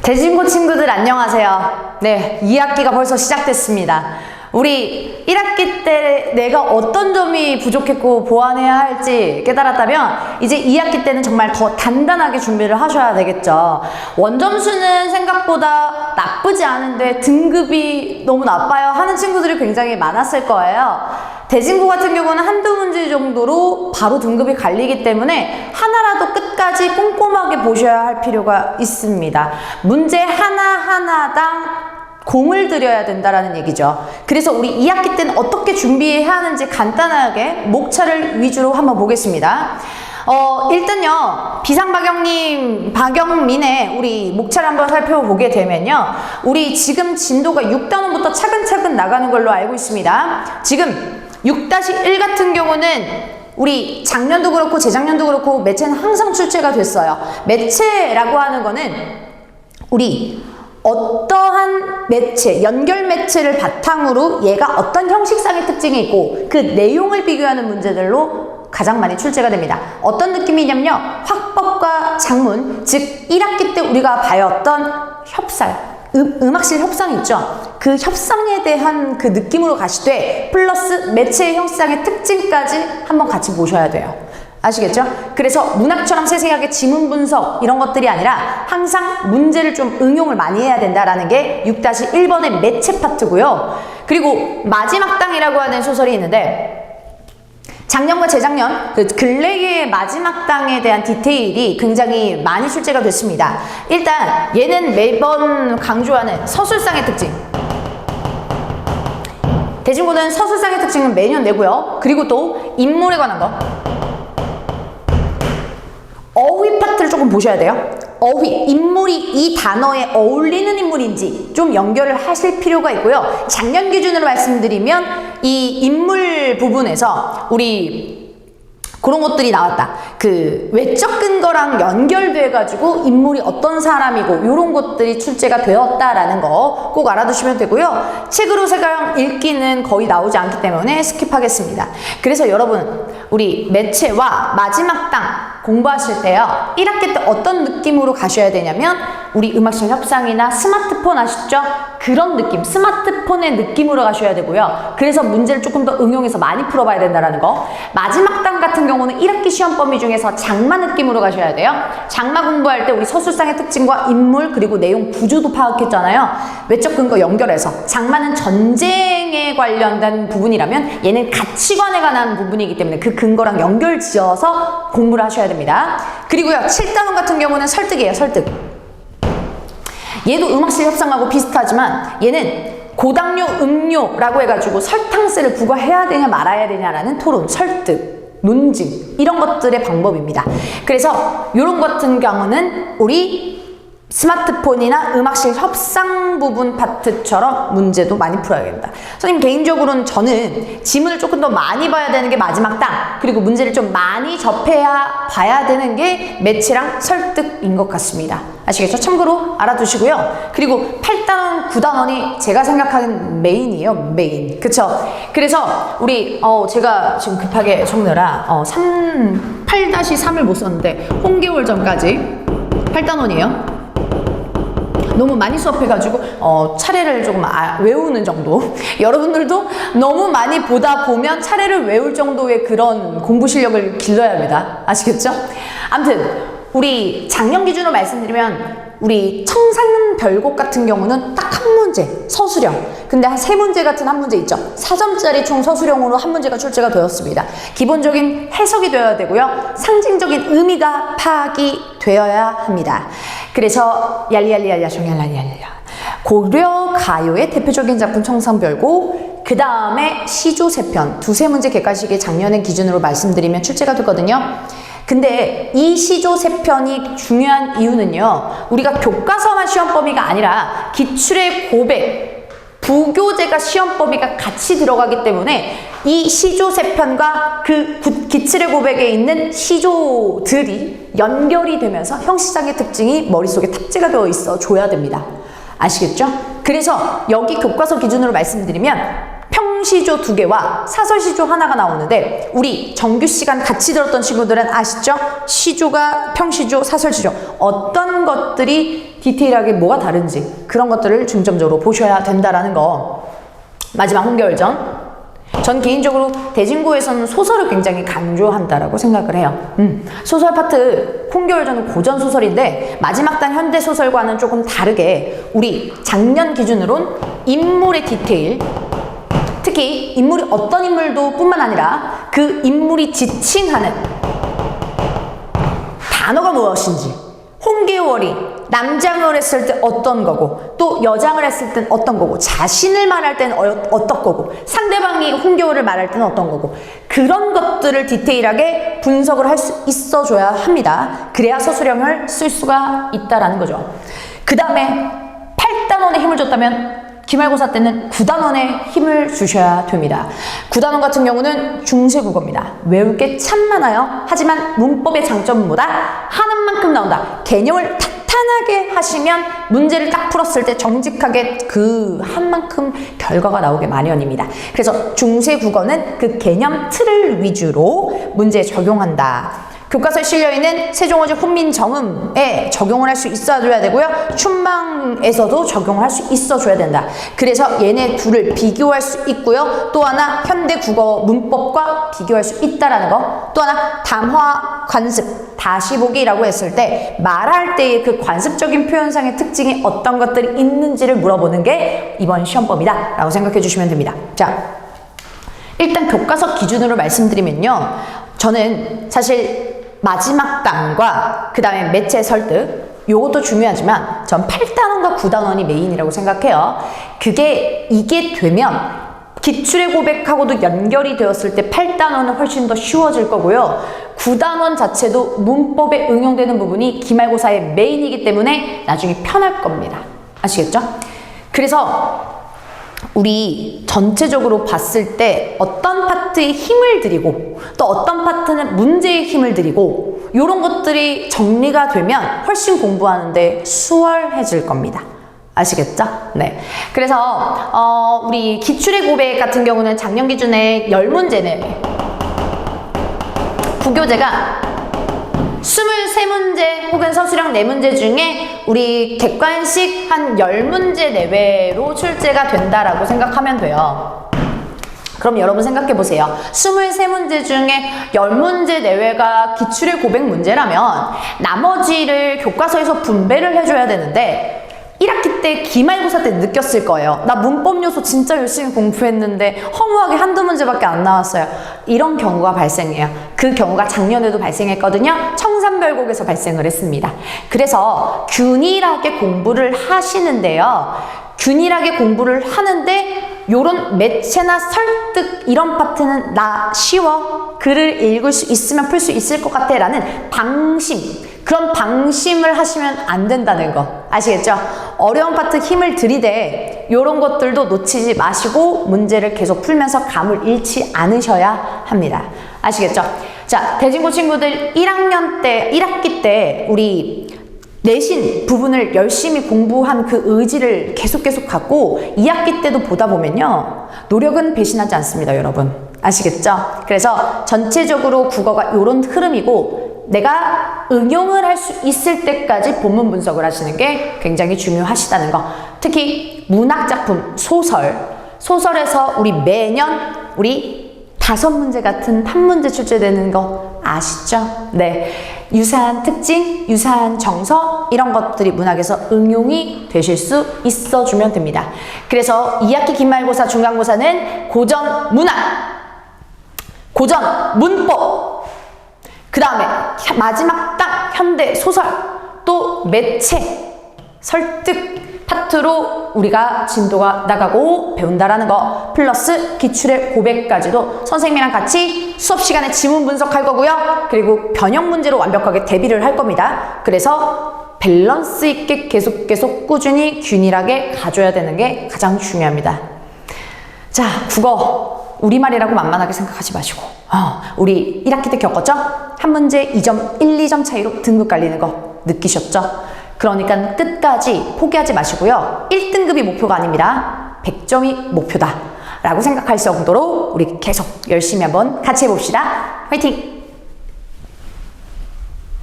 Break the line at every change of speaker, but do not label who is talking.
대진고 친구들 안녕하세요. 네, 2학기가 벌써 시작됐습니다. 우리 1학기 때 내가 어떤 점이 부족했고 보완해야 할지 깨달았다면 이제 2학기 때는 정말 더 단단하게 준비를 하셔야 되겠죠. 원점수는 생각보다 나쁘지 않은데 등급이 너무 나빠요 하는 친구들이 굉장히 많았을 거예요. 대진고 같은 경우는 한두 문제 정도로 바로 등급이 갈리기 때문에 하나라도 끝까지 꼼꼼하게 보셔야 할 필요가 있습니다. 문제 하나하나당 공을 들여야 된다라는 얘기죠. 그래서 우리 2학기 때는 어떻게 준비해야 하는지 간단하게 목차를 위주로 한번 보겠습니다. 일단요, 박영민의 우리 목차를 한번 살펴보게 되면요, 우리 지금 진도가 6단원부터 차근차근 나가는 걸로 알고 있습니다. 지금 6-1 같은 경우는 우리 작년도 그렇고 재작년도 그렇고 매체는 항상 출제가 됐어요. 매체라고 하는 거는 우리 어떠한 매체, 연결 매체를 바탕으로 얘가 어떤 형식상의 특징이 있고 그 내용을 비교하는 문제들로 가장 많이 출제가 됩니다. 어떤 느낌이냐면요, 화법과 작문, 즉 1학기 때 우리가 배웠던 협살, 음악실 협상 있죠? 그 협상에 대한 그 느낌으로 가시되 플러스 매체의 형상의 특징까지 한번 같이 보셔야 돼요. 아시겠죠? 그래서 문학처럼 세세하게 지문 분석 이런 것들이 아니라 항상 문제를 좀 응용을 많이 해야 된다라는 게 6-1번의 매체 파트고요. 그리고 마지막 땅이라고 하는 소설이 있는데 작년과 재작년 그 근래의 마지막 땅에 대한 디테일이 굉장히 많이 출제가 됐습니다. 일단 얘는 매번 강조하는 서술상의 특징. 대진고는 서술상의 특징은 매년 내고요. 그리고 또 인물에 관한 거. 어휘 파트를 조금 보셔야 돼요. 어휘, 인물이 이 단어에 어울리는 인물인지 좀 연결을 하실 필요가 있고요. 작년 기준으로 말씀드리면 이 인물 부분에서 우리 그런 것들이 나왔다. 그 외적 근거랑 연결돼가지고 인물이 어떤 사람이고 이런 것들이 출제가 되었다라는 거 꼭 알아두시면 되고요. 책으로 세강 읽기는 거의 나오지 않기 때문에 스킵하겠습니다. 그래서 여러분, 우리 매체와 마지막 땅 공부하실 때요, 1학기 때 어떤 느낌으로 가셔야 되냐면 우리 음악실 협상이나 스마트폰 아시죠? 그런 느낌, 스마트폰의 느낌으로 가셔야 되고요. 그래서 문제를 조금 더 응용해서 많이 풀어봐야 된다는 거. 마지막 땅 같은 경우는 1학기 시험 범위 중에서 장마 느낌으로 가셔야 돼요. 장마 공부할 때 우리 서술상의 특징과 인물 그리고 내용 구조도 파악했잖아요. 외적 근거 연결해서. 장마는 전쟁에 관련된 부분이라면 얘는 가치관에 관한 부분이기 때문에 그 근거랑 연결 지어서 공부를 하셔야 됩니다. 그리고요, 7단원 같은 경우는 설득이에요. 설득. 얘도 음악실 협상하고 비슷하지만 얘는 고당류, 음료라고 해가지고 설탕세를 부과해야 되냐 말아야 되냐라는 토론, 설득, 논증 이런 것들의 방법입니다. 그래서 이런 같은 경우는 우리 스마트폰이나 음악실 협상 부분 파트처럼 문제도 많이 풀어야 됩니다. 선생님 개인적으로는 저는 지문을 조금 더 많이 봐야 되는 게 마지막 땅, 그리고 문제를 좀 많이 접해야 봐야 되는 게 매체랑 설득인 것 같습니다. 아시겠죠? 참고로 알아두시고요. 그리고 8단원, 9단원이 제가 생각하는 메인이에요. 메인. 그쵸? 그래서 우리 제가 지금 급하게 적느라 8-3을 못 썼는데 홍개월 전까지 8단원이에요. 너무 많이 수업해가지고 차례를 조금 외우는 정도. 여러분들도 너무 많이 보다 보면 차례를 외울 정도의 그런 공부 실력을 길러야 합니다. 아시겠죠? 아무튼 우리 작년 기준으로 말씀드리면 우리 청산별곡 같은 경우는 딱 한 문제, 서술형. 근데 한 3문제 같은 한 문제 있죠. 4점짜리 총 서술형으로 한 문제가 출제가 되었습니다. 기본적인 해석이 되어야 되고요. 상징적인 의미가 파악이 되어야 합니다. 그래서 얄리얄리얄리야 정얄리얄리야. 고려 가요의 대표적인 작품 청산별곡, 그 다음에 시조 세편, 2-3문제 객관식이 작년의 기준으로 말씀드리면 출제가 됐거든요. 근데 이 시조 세편이 중요한 이유는요, 우리가 교과서만 시험 범위가 아니라 기출의 고백, 부교재가 시험 범위가 같이 들어가기 때문에 이 시조 세편과 그 기출의 고백에 있는 시조들이 연결이 되면서 형식상의 특징이 머릿속에 탑재가 되어 있어 줘야 됩니다. 아시겠죠? 그래서 여기 교과서 기준으로 말씀드리면 평시조 2개와 사설시조 하나가 나오는데 우리 정규 시간 같이 들었던 친구들은 아시죠? 시조가 평시조, 사설시조 어떤 것들이 디테일하게 뭐가 다른지 그런 것들을 중점적으로 보셔야 된다라는 거. 마지막 홍겨울전. 전 개인적으로 대진고에서는 소설을 굉장히 강조한다라고 생각을 해요. 소설 파트 홍겨울전은 고전 소설인데 마지막 단 현대 소설과는 조금 다르게 우리 작년 기준으론 인물의 디테일, 특히 인물이 어떤 인물도 뿐만 아니라 그 인물이 지칭하는 단어가 무엇인지, 홍계월이 남장을 했을 때 어떤 거고 또 여장을 했을 땐 어떤 거고 자신을 말할 때는 어떤 거고 상대방이 홍계월을 말할 때는 어떤 거고 그런 것들을 디테일하게 분석을 할 수 있어줘야 합니다. 그래야 서술형을 쓸 수가 있다라는 거죠. 그 다음에 8단원에 힘을 줬다면 기말고사 때는 9단원에 힘을 주셔야 됩니다. 9단원 같은 경우는 중세국어입니다. 외울 게 참 많아요. 하지만 문법의 장점은 뭐다? 하는 만큼 나온다. 개념을 탄탄하게 하시면 문제를 딱 풀었을 때 정직하게 그 한 만큼 결과가 나오게 마련입니다. 그래서 중세국어는 그 개념 틀을 위주로 문제에 적용한다. 교과서에 실려있는 세종어제 훈민정음에 적용을 할 수 있어줘야 되고요. 춘망에서도 적용을 할 수 있어줘야 된다. 그래서 얘네 둘을 비교할 수 있고요. 또 하나 현대국어 문법과 비교할 수 있다라는 거. 또 하나 담화, 관습, 다시 보기라고 했을 때 말할 때의 그 관습적인 표현상의 특징이 어떤 것들이 있는지를 물어보는 게 이번 시험법이다 라고 생각해 주시면 됩니다. 자, 일단 교과서 기준으로 말씀드리면요. 저는 사실 마지막 단과 그 다음에 매체 설득 요것도 중요하지만 전 8단원과 9단원이 메인이라고 생각해요. 이게 되면 기출의 고백하고도 연결이 되었을 때 8단원은 훨씬 더 쉬워질 거고요. 9단원 자체도 문법에 응용되는 부분이 기말고사의 메인이기 때문에 나중에 편할 겁니다. 아시겠죠? 그래서 우리 전체적으로 봤을 때 어떤 파트에 힘을 들이고 또 어떤 파트는 문제에 힘을 들이고 이런 것들이 정리가 되면 훨씬 공부하는데 수월해질 겁니다. 아시겠죠? 네. 그래서 우리 기출의 고백 같은 경우는 작년 기준에 10문제네. 부교재가 23문제 혹은 서술형 4문제 중에 우리 객관식 한 10문제 내외로 출제가 된다라고 생각하면 돼요. 그럼 여러분 생각해 보세요. 23문제 중에 10문제 내외가 기출의 고백 문제라면 나머지를 교과서에서 분배를 해줘야 되는데 1학기 때 기말고사 때 느꼈을 거예요. 나 문법 요소 진짜 열심히 공부했는데 허무하게 한두 문제밖에 안 나왔어요. 이런 경우가 발생해요. 그 경우가 작년에도 발생했거든요. 청산별곡에서 발생을 했습니다. 그래서 균일하게 공부를 하시는데요. 균일하게 공부를 하는데 요런 매체나 설득 이런 파트는 나 쉬워. 글을 읽을 수 있으면 풀 수 있을 것 같아 라는 방심, 그런 방심을 하시면 안 된다는 거 아시겠죠? 어려운 파트 힘을 들이대 요런 것들도 놓치지 마시고 문제를 계속 풀면서 감을 잃지 않으셔야 합니다. 아시겠죠? 자, 대진고 친구들 1학기 때 우리 내신 부분을 열심히 공부한 그 의지를 계속 갖고 2학기 때도 보다 보면요. 노력은 배신하지 않습니다, 여러분. 아시겠죠? 그래서 전체적으로 국어가 이런 흐름이고 내가 응용을 할 수 있을 때까지 본문 분석을 하시는 게 굉장히 중요하시다는 거. 특히 문학작품, 소설에서 우리 매년 우리 5문제 같은 한 문제 출제되는 거 아시죠? 네. 유사한 특징, 유사한 정서 이런 것들이 문학에서 응용이 되실 수 있어주면 됩니다. 그래서 2학기 기말고사, 중간고사는 고전 문학, 고전 문법, 그 다음에 마지막 딱 현대 소설, 또 매체, 설득 파트로 우리가 진도가 나가고 배운다라는 거 플러스 기출의 고백까지도 선생님이랑 같이 수업 시간에 지문 분석할 거고요. 그리고 변형 문제로 완벽하게 대비를 할 겁니다. 그래서 밸런스 있게 계속 꾸준히 균일하게 가져야 되는 게 가장 중요합니다. 자, 국어 우리말이라고 만만하게 생각하지 마시고 우리 1학기 때 겪었죠? 한 문제 2점, 1, 2점 차이로 등급 갈리는 거 느끼셨죠? 그러니까 끝까지 포기하지 마시고요. 1등급이 목표가 아닙니다. 100점이 목표다. 라고 생각할 정도로 우리 계속 열심히 한번 같이 해봅시다. 화이팅!